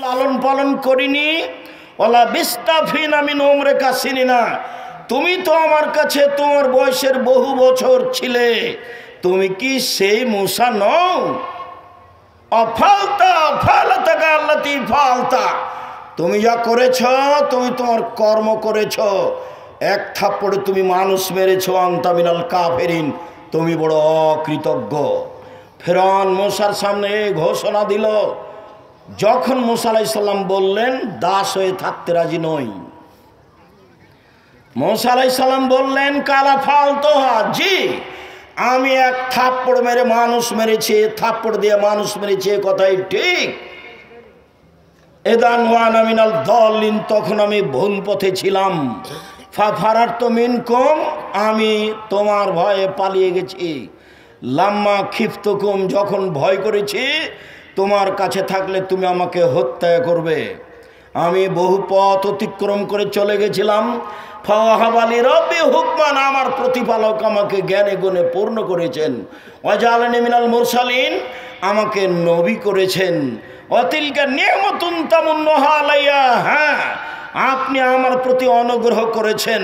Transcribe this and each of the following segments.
লালন পালন করিনি? ওলা বিস্তাফিন আমি নোমরে কাছিনি না। তুমি তো আমার কাছে তোমার বয়সের বহু বছর ছিলে, তুমি কি সেই মূসা নও? অফালতা ফালতা আল্লাতি ফালতা, তুমি যা করেছ তুমি তোমার কর্ম করেছ। এক থাপ্পড়ে তুমি মানুষ মেরেছ। আনতা মিনাল কাফিরিন, তুমি বড় অকৃতজ্ঞ। ফিরআউন মূসার সামনে ঘোষণা দিল। যখন মূসা আলাইহিস সালাম বললেন দাস হয়ে থাকতে রাজি নই, মূসা আলাইহিস সালাম বললেন কালা ফালতো, জি আমি এক থাপ্পড় মেরে মানুষ মেরেছি, থাপ্পড় দিয়ে মানুষ মেরেছি, কথাই ঠিক। এদান ওয়ানা মিনাল দাল্লিন, তখন আমি ভুল পথে ছিলাম। ফারারতু মিনকুম, আমি তোমার ভয়ে পালিয়ে গেছি। লাম্মা খিফতুকুম, যখন ভয় করেছি তোমার কাছে থাকলে তুমি আমাকে হত্যা করবে, আমি বহু পথ অতিক্রম করে চলে গেছিলাম। ফাওয়াহাবালি রব্বি হুকমান, আমার প্রতিপালক আমাকে জ্ঞানে গুণে পূর্ণ করেছেন। ওয়াজআলানি মিনাল মুরসালিন, আমাকে নবী করেছেন। অতিলকা নিয়ামাতুন তামুন্নুহা আলাইয়া, হ্যাঁ আপনি আমার প্রতি অনুগ্রহ করেছেন।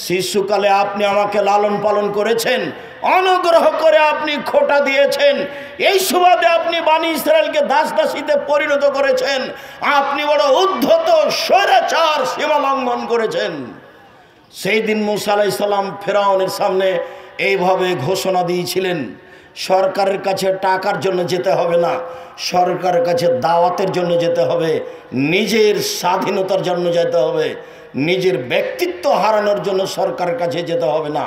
শিশুকালে আপনি আমাকে লালন পালন করেছেন, অনুগ্রহ করে আপনি খোটা দিয়েছেন। এই সুবাদে আপনি বানি ইসরায়েলকে দাস দাসীতে পরিণত করেছেন। আপনি বড় উদ্ধত স্বৈরাচার, সীমা লঙ্ঘন করেছেন। সেই দিন মূসা আলাইহিস সালাম ফিরআউনের সামনে এইভাবে ঘোষণা দিয়েছিলেন, সরকারের কাছে টাকার জন্য যেতে হবে না, সরকারের কাছে দাওয়াতের জন্য যেতে হবে, নিজের স্বাধীনতার জন্য যেতে হবে, নিজের ব্যক্তিত্ব হারানোর জন্য সরকারের কাছে যেতে হবে না।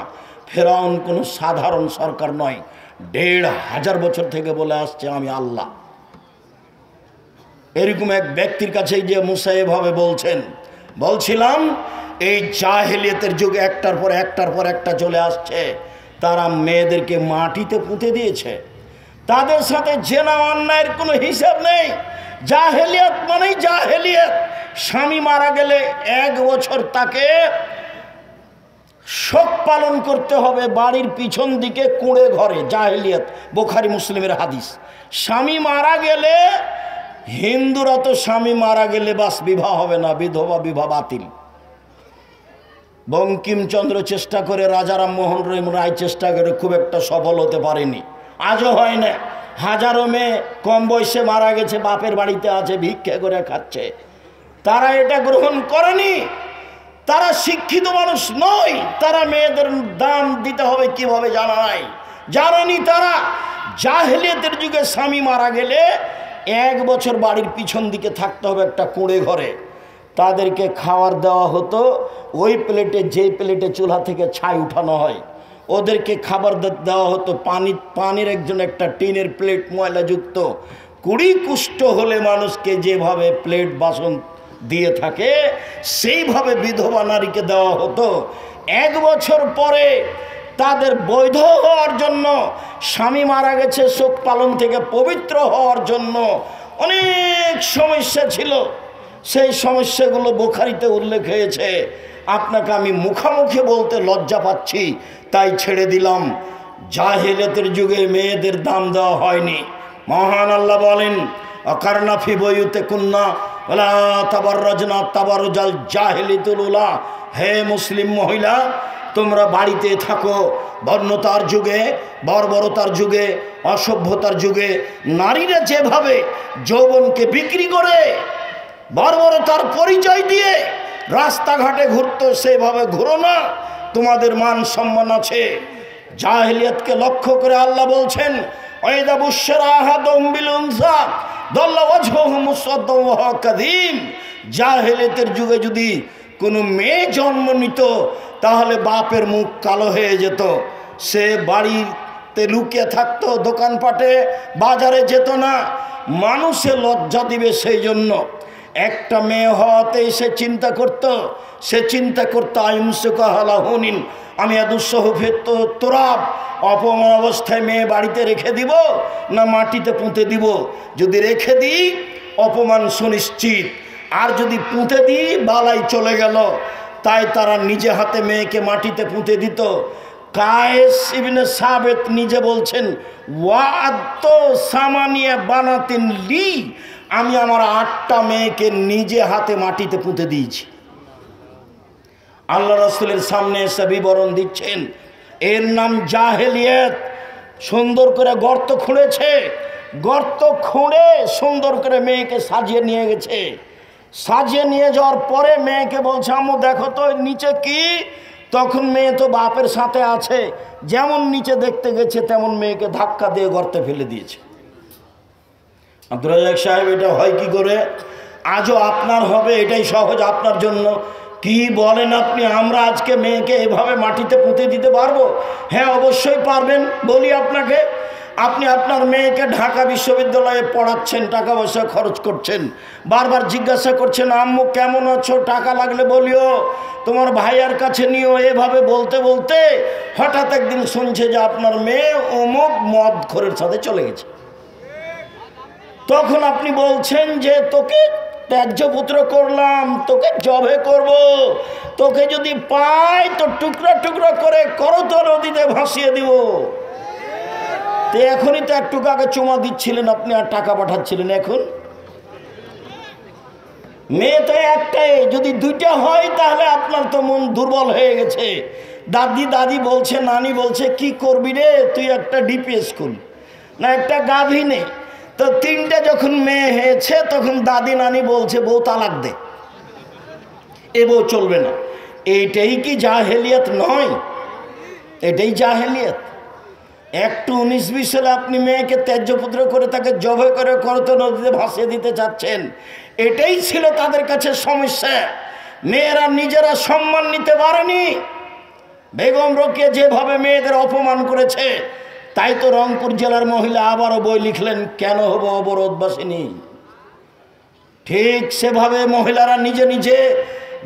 ফিরআউন কোনো সাধারণ সরকার নয়, ১৫০০ বছর থেকে বলে আসছে আমি আল্লাহ। এরকম এক ব্যক্তির কাছে যে মূসা এভাবে বলছেন। বলছিলাম এই জাহেলিয়াতের যুগে একটার পর একটা চলে আসছে। তারা মেয়েদেরকে মাটিতে পুঁতে দিয়েছে, তাদের সাথে জেনা অন্যায়ের কোনো হিসাব নেই। জাহেলিয়াত মানেই জাহেলিয়াত। স্বামী মারা গেলে 1 বছর তাকে শোক পালন করতে হবে বাড়ির পিছন দিকে কুঁড়ে ঘরে, জাহেলিয়াত, বুখারী মুসলিমের হাদিস। স্বামী মারা গেলে, হিন্দুরা তো স্বামী মারা গেলে বাস বিবাহ হবে না, বিধবা বিবাহ বাতিল। বঙ্কিমচন্দ্র চেষ্টা করে, রাজা রামমোহন রায় চেষ্টা করে, খুব একটা সফল হতে পারেনি, আজও হয় না। হাজারো মেয়ে কম বয়সে মারা গেছে, বাপের বাড়িতে আছে, ভিক্ষা করে খাচ্ছে। তারা এটা গ্রহণ করেনি, তারা শিক্ষিত মানুষ নয়, তারা মেয়েদের দাম দিতে হবে কিভাবে জানা নাই, জানেনি তারা। জাহেলিয়াতের যুগে স্বামী মারা গেলে 1 বছর বাড়ির পিছন দিকে থাকতে হবে একটা কুঁড়ে ঘরে। তাদেরকে খাবার দেওয়া হতো ওই প্লেটে, যে প্লেটে চুলা থেকে ছাই উঠানো হয়, ওদেরকে খাবার দেওয়া হতো পানির একজন একটা টিনের প্লেট ময়লাযুক্ত। 20 কুষ্ঠ হলে মানুষকে যেভাবে প্লেট বাসন দিয়ে থাকে সেইভাবে বিধবা নারীকে দেওয়া হতো। 1 বছর পরে তাদের বৈধ হওয়ার জন্য, স্বামী মারা গেছে শোক পালন থেকে পবিত্র হওয়ার জন্য অনেক সমস্যা ছিল। সেই সমস্যাগুলো বুখারীতে উল্লেখ হয়েছে। আপনাকে আমি মুখামুখি বলতে লজ্জা পাচ্ছি, তাই ছেড়ে দিলাম। জাহেলিয়াতের যুগে মেয়েদের দাম দেওয়া হয়নি। মহান আল্লাহ বলেন অকারনা ফি বুয়ুতিকুন্না ওয়ালা তাবাররাজনা তাবারুজাল জাহিলিয়াতুল উলা, হে মুসলিম মহিলা তোমরা বাড়িতে থাকো। বর্ণতার যুগে, বর্বরতার যুগে, অসভ্যতার যুগে নারীরা যেভাবে যৌবনকে বিক্রি করে, বর্বরতার পরিচয় দিয়ে রাস্তাঘাটে ঘুরতো, সেভাবে ঘুরো না, তোমাদের মান সম্মান আছে। জাহেলিয়াতকে লক্ষ্য করে আল্লাহ বলছেন ওয়াইদা বুশরা আহাদুম বিল উনসা দাল্লা ওয়াজহুহু মুসওয়াদ্দান ওয়া হুয়া কাযীম। জাহেলিয়াতের যুগে যদি কোনো মেয়ে জন্ম নিত তাহলে বাপের মুখ কালো হয়ে যেত, সে বাড়িতে লুকিয়ে থাকতো, দোকানপাটে বাজারে যেত না, মানুষে লজ্জা দিবে সেই জন্য। একটা মেয়ে হওয়াতেই সে চিন্তা করতো আইমসুকাহালাহুনিন, আমি দুঃসহফের তোরাব, অপমান অবস্থায় মেয়ে বাড়িতে রেখে দিব না মাটিতে পুঁতে দিব। যদি রেখে দিই অপমান সুনিশ্চিত, আর যদি পুঁতে দিই বালাই চলে গেল। তাই তারা নিজে হাতে মেয়েকে মাটিতে পুঁতে দিত। কায়েস ইবনে সাবেত নিজে বলছেন ওয়াদ সামানিয়া বানাতিন লি, আমি আমার 8টা মেয়েকে নিজে হাতে মাটিতে পুঁতে দিয়েছি। আল্লাহ রাসূলের সামনে এসে বিবরণ দিচ্ছেন, এর নাম জাহেলিয়াত। সুন্দর করে গর্ত খুঁড়েছে, গর্ত খুঁড়ে সুন্দর করে মেয়েকে সাজিয়ে নিয়ে গেছে। সাজিয়ে নিয়ে যাওয়ার পরে মেয়েকে বলছে, আম্মু দেখো তো নিচে কি। তখন মেয়ে তো বাপের সাথে আছে, যেমন নিচে দেখতে গেছে তেমন মেয়েকে ধাক্কা দিয়ে গর্তে ফেলে দিয়েছে। আব্দুর রাজ্জাক সাহেব, এটা হয় কি করে? আজও আপনার হবে, এটাই সহজ আপনার জন্য। কি বলেন আপনি? আমরা আজকে মেয়েকে এভাবে মাটিতে পুঁতে দিতে পারবো? হ্যাঁ, অবশ্যই পারবেন। বলি আপনাকে, আপনি আপনার মেয়েকে ঢাকা বিশ্ববিদ্যালয়ে পড়াচ্ছেন, টাকা পয়সা খরচ করছেন, বারবার জিজ্ঞাসা করছেন আম্মু কেমন আছো, টাকা লাগলে বলিও, তোমার ভাইয়ার কাছে নিও। এভাবে বলতে বলতে হঠাৎ একদিন শুনছে যে আপনার মেয়ে অমুক মদখোরের সাথে চলে গেছে। তখন আপনি বলছেন যে তোকে ত্যায্য পুত্র করলাম, তোকে জবে করব, তোকে যদি পাই তো টুকরা টুকরা করে করতল নদীতে ভাসিয়ে দিব। তো এখনই তো একটু আগে চুমা দিচ্ছিলেন আপনি আর টাকা পাঠাচ্ছিলেন, এখন মেয়ে তো একটাই, যদি 2টা হয় তাহলে আপনার তো মন দুর্বল হয়ে গেছে। দাদি বলছে, নানি বলছে কি করবি রে তুই, একটা ডিপি স্কুল না একটা গাভী নে। তো 3টে যখন মেয়ে হয়েছে তখন দাদি নানি বলছে বউ তালাক দে, এ বউ চলবে না। এইটাই কি জাহেলিয়াত নয়? এটাই জাহেলিয়াত। একটু 19-20 সালে আপনি মেয়েকে ত্যায্য পুত্র করে তাকে জবে করে করতল নদীতে ভাসিয়ে দিতে চাচ্ছেন। এটাই ছিল তাদের কাছে সমস্যা। মেয়েরা নিজেরা সম্মান নিতে পারেনি। বেগম রোকেয়া যেভাবে মেয়েদের অপমান করেছে, তাই তো রংপুর জেলার মহিলা আবারও বই লিখলেন, কেন হব অবরোধবাসিনী। ঠিক সেভাবে মহিলারা নিজে নিজে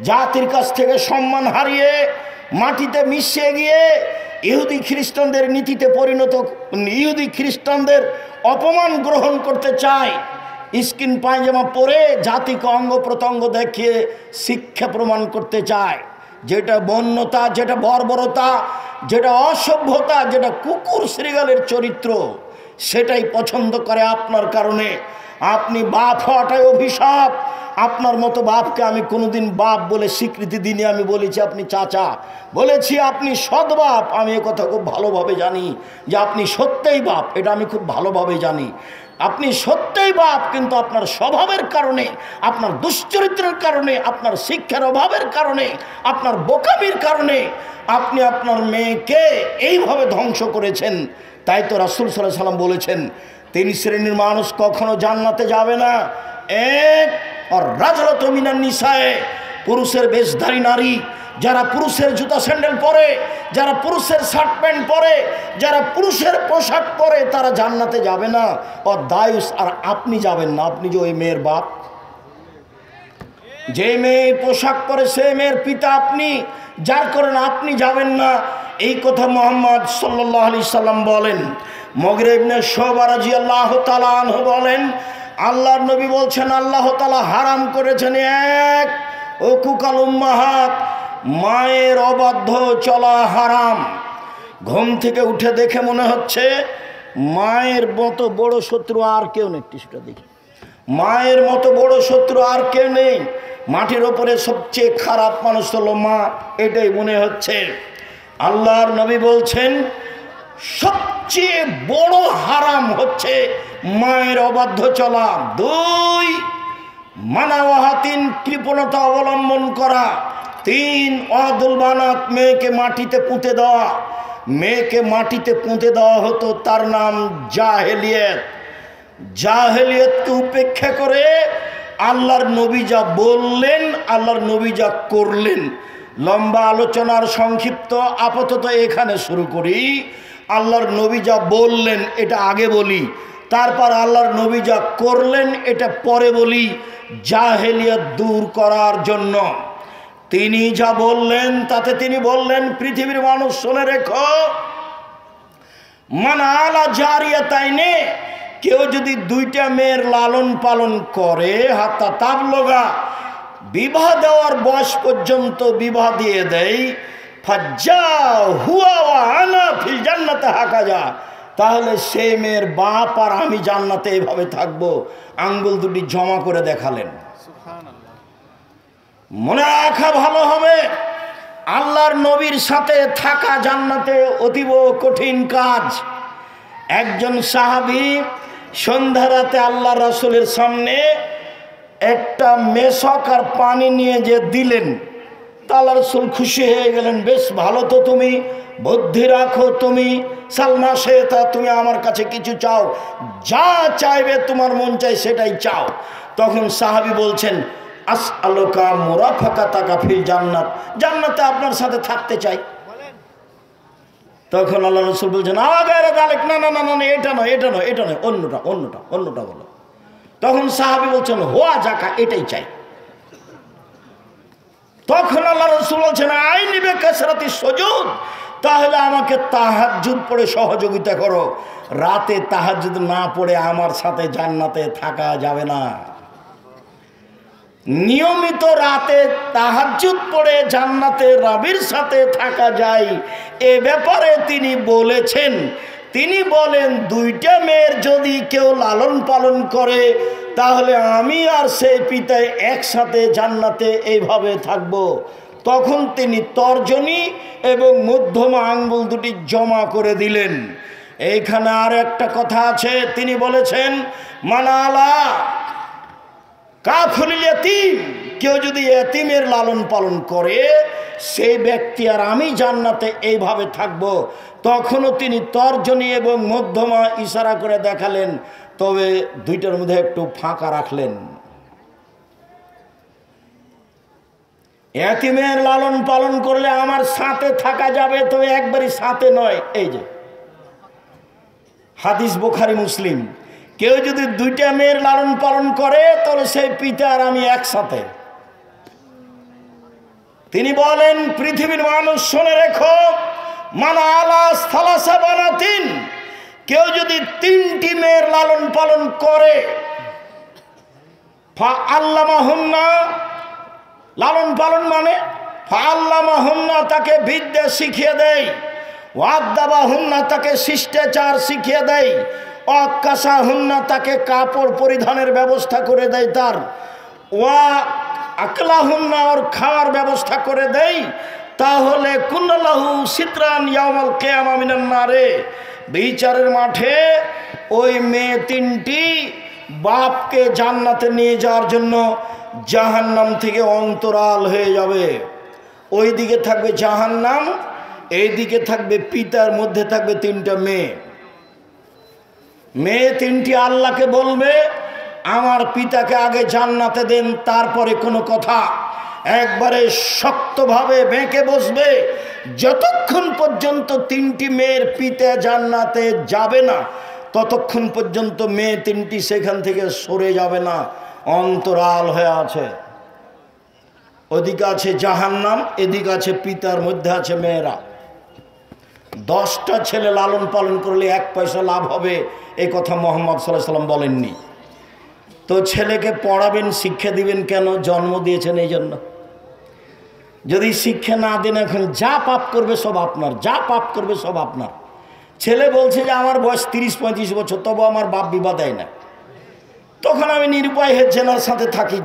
জাতির কাছ থেকে সম্মান হারিয়ে মাটিতে মিশিয়ে গিয়ে ইহুদি খ্রিস্টানদের নীতিতে পরিণত, ইহুদি খ্রিস্টানদের অপমান গ্রহণ করতে চায়। স্কিন পায়জামা পরে জাতিকে অঙ্গ প্রত্যঙ্গ দেখিয়ে শিক্ষা প্রমাণ করতে চায়। যেটা বন্যতা, যেটা বর্বরতা, যেটা অসভ্যতা, যেটা কুকুর শ্রীগালের চরিত্র, সেটাই পছন্দ করে আপনার কারণে। আপনি বাপ হওয়াটাই অভিশাপ। আপনার মতো বাপকে আমি কোনোদিন বাপ বলে স্বীকৃতি দিইনি। আমি বলেছি আপনি চাচা, বলেছি আপনি সৎ বাপ। আমি এ কথা খুব ভালোভাবে জানি যে আপনি সত্যই বাপ, এটা আমি খুব ভালোভাবে জানি। আপনি সত্যই বাপ, কিন্তু আপনার স্বভাবের কারণে, আপনার দুশ্চরিত্রের কারণে, আপনার শিক্ষার অভাবের কারণে, আপনার বোকামির কারণে আপনি আপনার মেয়েকে এইভাবে ধ্বংস করেছেন। তাই তো রাসূল সাল্লাল্লাহু আলাইহি ওয়াসাল্লাম বলেছেন 3 শ্রেণীর মানুষ কখনো জান্নাতে যাবে না। এক, আর রাজলাতু মিনান নিসায়ে, পুরুষের বেশধারী নারী, যারা পুরুষের জুতা স্যান্ডেল পরে, যারা পুরুষের শার্ট প্যান্ট পরে, যারা পুরুষের পোশাক পরে, তারা জান্নাতে যাবে না। ও দায়ুস, আর আপনি যাবেন না। আপনি যে ওই মেয়ের বাপ, যে মেয়ে পোশাক পরে সে মেয়ের পিতা আপনি, যার কারণে আপনি যাবেন না। এই কথা মুহাম্মদ সাল্লাল্লাহু আলাইহি সাল্লাম বলেন। মুগীরা ইবনে শুবা রাদিয়াল্লাহু তাআলা আনহু বলেন, আল্লাহর নবী বলছেন আল্লাহ তাআলা হারাম করেছেন এক, উকুকাল উম্মাহাত, মায়ের অবাধ্য চলা হারাম। ঘুম থেকে উঠে দেখে মনে হচ্ছে মায়ের মতো বড় শত্রু আর কেউ নেই। টিস্যুটা দেখি, মায়ের মতো বড় শত্রু আর কেউ নেই। মাটির ওপরে সবচেয়ে খারাপ মানুষ হলো মা, এটাই মনে হচ্ছে। আল্লাহর নবী বলছেন সবচেয়ে বড় হারাম হচ্ছে মায়ের অবাধ্য চলা। 2, মানাওয়াহাতিন, কৃপণতা অবলম্বন করা। 3, ওয়াদুল বানাত, মেয়েকে মাটিতে পুঁতে দেওয়া। মেয়েকে মাটিতে পুঁতে দেওয়া হতো, তার নাম জাহেলিয়াত। জাহেলিয়াতকে উপেক্ষা করে আল্লাহর নবী যা বললেন, আল্লাহর নবী যা করলেন, লম্বা আলোচনার সংক্ষিপ্ত আপাতত এখানে শুরু করি। আল্লাহর নবী যা বললেন এটা আগে বলি, তারপর আল্লাহর নবী যা করলেন এটা পরে বলি, জাহেলিয়াত দূর করার জন্য। তিনি যা বললেন তাতে তিনি বললেন, পৃথিবীর মানুষ শুনে রেখো, মান আলা জারিয়াতাইনে, কেউ যদি 2টা মেয়ের লালন পালন করে, হাত্তা তাবলগা, বিবাহ দেওয়ার বয়স পর্যন্ত বিবাহ দিয়ে দেয়, ফাজ্জা হুয়া ওয়া আনা ফিল জান্নাতে হাকাজা, তাহলে সেই মেয়ের বাপ আর আমি জান্নাতে এইভাবে থাকবো। আঙ্গুল দুটি জমা করে দেখালেন। মনে রাখা ভালো হবে, আল্লাহর নবীর সাথে থাকা জান্নাতে অতীব কঠিন কাজ। একজন সাহাবী সন্ধ্যা রাতে আল্লাহ রাসূলের সামনে একটা মেশক আর পানি নিয়ে যে দিলেন, তা আল্লাহ রাসূল খুশি হয়ে গেলেন। বেশ ভালো তো, তুমি বুদ্ধি রাখো, তুমি সালমা শেতা, তুমি আমার কাছে কিছু চাও, যা চাইবে তোমার মন চাই সেটাই চাও। তখন সাহাবী বলছেন, আসআলুকা মুরাফাকাতাকা ফিল জান্নাত, জান্নাতে আপনার সাথে থাকতে চাই। তখন আল্লাহ রাসূল বলছেন, আগারে দালেক, না না না না, এটা নয়, এটা নয়, এটা নয়, অন্যটা অন্যটা অন্যটা বলো। তখন সাহাবী বলছেন, হোয়া জাকা, এটাই চাই। তখন আল্লাহ রাসূল বলছেন, আইনি বে কাসরাতি সুজুদ, তাহলে আমাকে তাহাজ্জুদ পড়ে সহযোগিতা করো। রাতে তাহাজ্জুদ না পড়ে আমার সাথে জান্নাতে থাকা যাবে না। নিয়মিত রাতে তাহাজ্জুদ পড়ে জান্নাতে রবের সাথে থাকা যায়, এ ব্যাপারে তিনি বলেছেন। তিনি বলেন, দুইটা মেয়ের যদি কেউ লালন পালন করে, তাহলে আমি আর সেই পিতায় একসাথে জান্নাতে এইভাবে থাকব। তখন তিনি তর্জনী এবং মধ্যমা আঙ্গুল দুটি জমা করে দিলেন। এইখানে আর একটা কথা আছে, তিনি বলেছেন, মানালা কাফুলিল ইয়াতীম, কেউ যদি এতিমের লালন পালন করে, সেই ব্যক্তি আর আমি জান্নাতে এইভাবে থাকব। তখনও তিনি তর্জনী এবং মধ্যমা ইশারা করে দেখালেন, তবে দুইটার মধ্যে একটু ফাঁকা রাখলেন। এতিমের লালন পালন করলে আমার সাথে থাকা যাবে, তবে একবারই সাথে নয়। এই যে হাদিস বুখারী মুসলিম, কেউ যদি দুইটা মেয়ের লালন পালন করে, তাহলে সেই পিতা আর আমি একসাথে। তিনি বলেন, পৃথিবীর মানুষ শুনে রেখো, মানা আলাস থালাসা বানাতিন, কেউ যদি তিনটি মেয়ের লালন পালন করে, ফা আল্লামাহুন্না, লালন পালন মানে ফা আল্লামাহুন্না, তাকে বিদ্যা শিখিয়ে দেয়, ওয়াদ্দাবাহুন্না, তাকে শিষ্টাচার শিখিয়ে দেয়, অকাসাহুন্না, তাকে কাপড় পরিধানের ব্যবস্থা করে দেয়, তার ওয়া আকলাহুন্না, ওর খাওয়ার ব্যবস্থা করে দেয়, তাহলে কুল্লাহু সিতরান ইয়াউমাল কিয়ামা মিনান নারে, বিচারের মাঠে ওই মেয়ে তিনটি বাপকে জান্নাতে নিয়ে যাওয়ার জন্য জাহান্নাম থেকে অন্তরাল হয়ে যাবে। ওই দিকে থাকবে জাহান্নাম, এই দিকে থাকবে পিতার, মধ্যে থাকবে তিনটা মেয়ে। মেয়ে তিনটি আল্লাহকে বলবে, আমার পিতাকে আগে জান্নাতে দেন, তারপরে কোনো কথা। একবারে শক্তভাবে বেঁকে বসবে, যতক্ষণ পর্যন্ত তিনটি মেয়ের পিতা জান্নাতে যাবে না, ততক্ষণ পর্যন্ত মেয়ে তিনটি সেখান থেকে সরে যাবে না, অন্তরাল হয়ে আছে। ওদিকে আছে জাহান্নাম, এদিকে আছে পিতার, মধ্যে আছে মেয়েরা। 10টা ছেলে লালন পালন করলে 1 পয়সা লাভ হবে, এই কথা মুহাম্মদ সাল্লাল্লাহু আলাইহি ওয়াসাল্লাম বলেননি। তো ছেলেকে পড়াবেন, শিক্ষা দিবেন কেন? জন্ম দিয়েছেন এই জন্য। যদি শিক্ষা না দেন, এখন যা পাপ করবে সব আপনার, যা পাপ করবে সব আপনার। ছেলে বলছে যে আমার বয়স 30-35 বছর, তবু আমার বাপ বিবাহ দেয় না। তখন আমি নিরুপায় হয়ে জেনার সাথে থাকি,